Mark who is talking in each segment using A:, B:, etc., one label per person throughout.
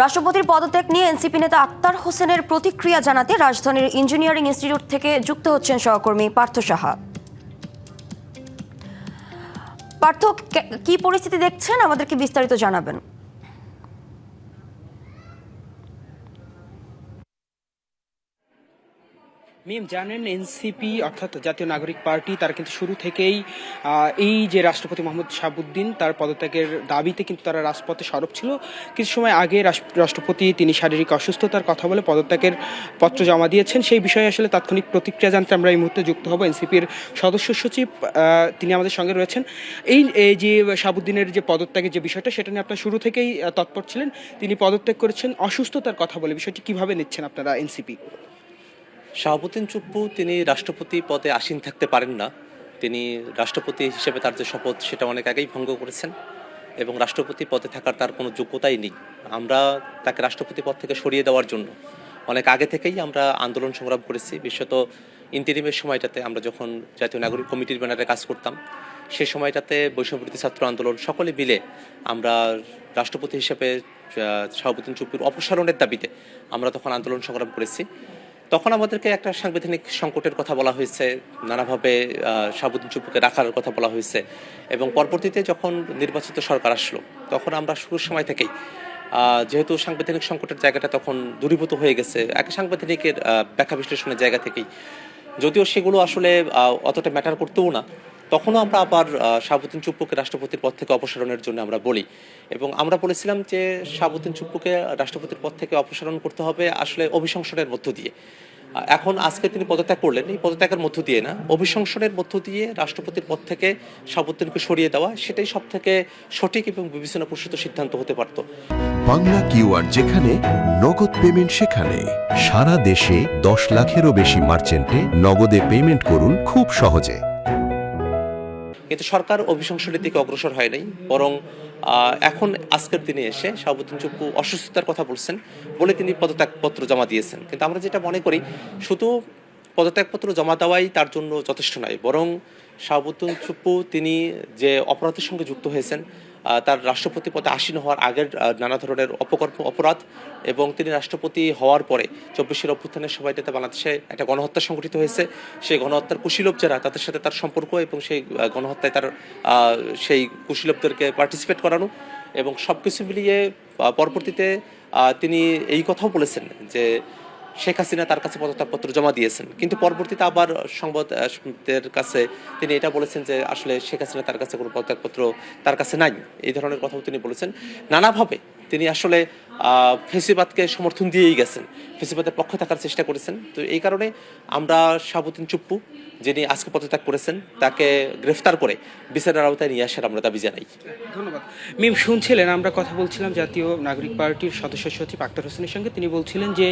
A: রাষ্ট্রপতির পদত্যাগ নিয়ে এনসিপি নেতা আক্তার হোসেনের প্রতিক্রিয়া জানাতে রাজধানীর ইঞ্জিনিয়ারিং ইনস্টিটিউট থেকে যুক্ত হচ্ছেন সহকর্মী পার্থ সাহা। পার্থ, কি পরিস্থিতি দেখছেন, আমাদেরকে বিস্তারিত জানাবেন।
B: মিম, জানেন এনসিপি অর্থাৎ জাতীয় নাগরিক পার্টি তারা কিন্তু শুরু থেকেই এই যে রাষ্ট্রপতি মোহাম্মদ শাহাবুদ্দিন তার পদত্যাগের দাবিতে কিন্তু তারা রাজপথে সরব ছিল। কিছু সময় আগে রাষ্ট্রপতি তিনি শারীরিক অসুস্থতার কথা বলে পদত্যাগের পত্র জমা দিয়েছেন। সেই বিষয়ে আসলে তাৎক্ষণিক প্রতিক্রিয়া জানতে আমরা এই মুহূর্তে যুক্ত হব। এনসিপির সদস্য সচিব তিনি আমাদের সঙ্গে রয়েছেন। এই যে শাহাবুদ্দিনের যে পদত্যাগের যে বিষয়টা, সেটা নিয়ে আপনারা শুরু থেকেই তৎপর ছিলেন। তিনি পদত্যাগ করেছেন অসুস্থতার কথা বলে, বিষয়টি কিভাবে নিচ্ছেন আপনারা এনসিপি?
C: শাহাবুদ্দিন চুপ্পু তিনি রাষ্ট্রপতি পদে আসীন থাকতে পারেন না। তিনি রাষ্ট্রপতি হিসেবে তার যে শপথ সেটা অনেক আগেই ভঙ্গ করেছেন এবং রাষ্ট্রপতি পদে থাকার তার কোনো যোগ্যতাই নেই। আমরা তাকে রাষ্ট্রপতি পদ থেকে সরিয়ে দেওয়ার জন্য অনেক আগে থেকেই আমরা আন্দোলন সংগ্রাম করেছি। বিশেষত ইন্টারিমের সময়টাতে আমরা যখন জাতীয় নাগরিক কমিটির ব্যানারে কাজ করতাম, সেই সময়টাতে বৈষম্যবিরোধী ছাত্র আন্দোলন সকলে মিলে আমরা রাষ্ট্রপতি হিসেবে শাহাবুদ্দিন চুপ্পুর অপসারণের দাবিতে আমরা তখন আন্দোলন সংগ্রাম করেছি। তখন আমাদেরকে একটা সাংবিধানিক সংকটের কথা বলা হয়েছে, নানাভাবে শাহাবুদ্দিন চুপ্পুকে রাখার কথা বলা হয়েছে এবং পরবর্তীতে যখন নির্বাচিত সরকার আসলো তখন আমরা শুরুর সময় থেকেই যেহেতু সাংবিধানিক সংকটের জায়গাটা তখন দূরীভূত হয়ে গেছে এক সাংবিধানিকের ব্যাখ্যা বিশ্লেষণের জায়গা থেকেই, যদিও সেগুলো আসলে অতটা ম্যাটার করতেও না, তখনও আমরা আবার শাহাবুদ্দিন চুপ্পুকে রাষ্ট্রপতির পদ থেকে অপসারণের জন্য আমরা বলি এবং আমরা বলেছিলাম যে শাহাবুদ্দিন চুপ্পুকে রাষ্ট্রপতির পদ থেকে অপসারণ করতে হবে আসলে অভিশংসনের মধ্য দিয়ে। এখন আজকে তিনি পদত্যাগ করলেন, এই পদত্যাগের মধ্য দিয়ে না, অভিশংসনের মধ্য দিয়ে রাষ্ট্রপতির পদ থেকে শাহাবুদ্দিনকে সরিয়ে দেওয়া, সেটাই সব থেকে সঠিক এবং বিবেচনা প্রসূত সিদ্ধান্ত হতে পারত।
D: বাংলা কিউআর যেখানে নগদ পেমেন্ট সেখানে। সারা দেশে 10 লাখেরও বেশি মার্চেন্টে নগদে পেমেন্ট করুন খুব সহজে।
C: কিন্তু সরকার অভিশংসনের দিকে অগ্রসর হয় নাই, বরং এখন আজকের দিনে এসে শাহাবুদ্দিন চুপ্পু অসুস্থতার কথা বলছেন বলে তিনি পদত্যাগপত্র জমা দিয়েছেন। কিন্তু আমরা যেটা মনে করি, শুধু পদত্যাগপত্র জমা দেওয়াই তার জন্য যথেষ্ট নয়, বরং শাহাবুদ্দিন চুপ্পু তিনি যে অপরাধের সঙ্গে যুক্ত হয়েছেন, তার রাষ্ট্রপতি পদে আসীন হওয়ার আগের নানা ধরনের অপরাধ এবং তিনি রাষ্ট্রপতি হওয়ার পরে 24-এর অভ্যুত্থানের সময়টাতে বাংলাদেশে একটা গণহত্যা সংঘটিত হয়েছে। সেই গণহত্যার কুশীলব যারা, তাদের সাথে তার সম্পর্ক এবং সেই গণহত্যায় তার সেই কুশীলবদেরকে পার্টিসিপেট করানো এবং সব কিছু মিলিয়ে পরবর্তীতে তিনি এই কথাও বলেছেন যে শেখ হাসিনা তার কাছে পদত্যাগপত্র জমা দিয়েছেন, কিন্তু পরবর্তীতে আবার সংবাদদের কাছে তিনি এটা বলেছেন যে আসলে শেখ হাসিনা তার কাছে কোনো পদত্যাগপত্র তার কাছে নাই। এই ধরনের কথাও তিনি বলেছেন। নানাভাবে তিনি আসলে ফেসিবাদকে সমর্থন দিয়েই গেছেন, ফেসিবাদের পক্ষে থাকার চেষ্টা করেছেন। তো এই কারণে আমরা শাহাবুদ্দিন চুপ্পু যিনি আজকে পদত্যাগ করেছেন তাকে গ্রেফতার করে বিচারের আওতায় নিয়ে আসার আমরা দাবি জানাই।
B: ধন্যবাদ। মিম, শুনছিলেন আমরা কথা বলছিলাম জাতীয় নাগরিক পার্টির সদস্য সচিব আক্তার হোসেনের সঙ্গে। তিনি বলছিলেন যে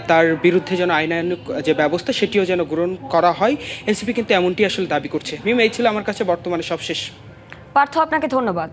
B: তার বিরুদ্ধে যেন আইনানুগ যে ব্যবস্থা সেটিও যেন গ্রহণ করা হয়। এনসিপি কিন্তু এমনটি আসলে দাবি করছে। মিম, এই ছিল আমার কাছে বর্তমানে সবশেষ।
A: পার্থ, আপনাকে ধন্যবাদ।